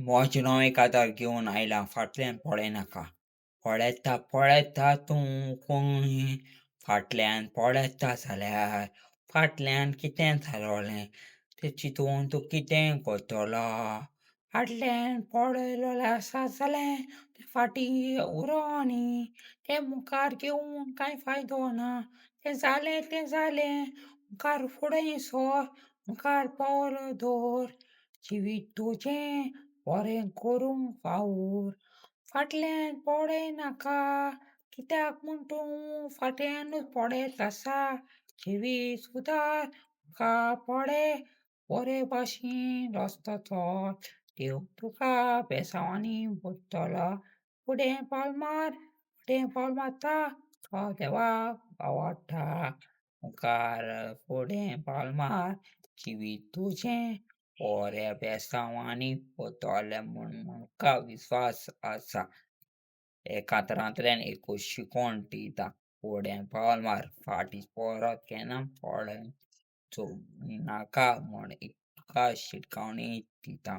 मोजनो एक आदार घेवन आयला फाटल्यान पळयनाका. पळयता पळयता तूं कोणी फाटल्यान पळयता जाल्यार फाटल्यान कितें जालोलें तें चिंतून तूं कितें करतलो. फाटल्यान पळयलोलें आसा जाल्यार तें फाटीं उरो आनी तें मुखार घेवन कांय फायदो ना. तें जालें मुखार फुडें सर, मुखार पावल दवर. जिवीत तुजें बरें करूंक फावूर. फाटल्यान पळयनाका कित्याक म्हूण तूं फाटल्यानूच पळयत आसा. जिवीत सुदार मुखार पळय बरे भाशेन रस्तो चल. देव तुका बेसांवांनी भरतलो. फुडें पावल मार, फुडें पावल मारता तो देवाक आवडटा. मुखार फुडें पावल मार, जिवीत तुजें बऱ्या बेसांवांनी वतलें म्हूण म्हाका विस्वास आसा. हे कातरांतल्यान एकूच शिकवण दिता. फुडें पावल मार, फाटीं परत केन्ना पळोवंक नाका म्हूण तुका शिटकावणी दिता.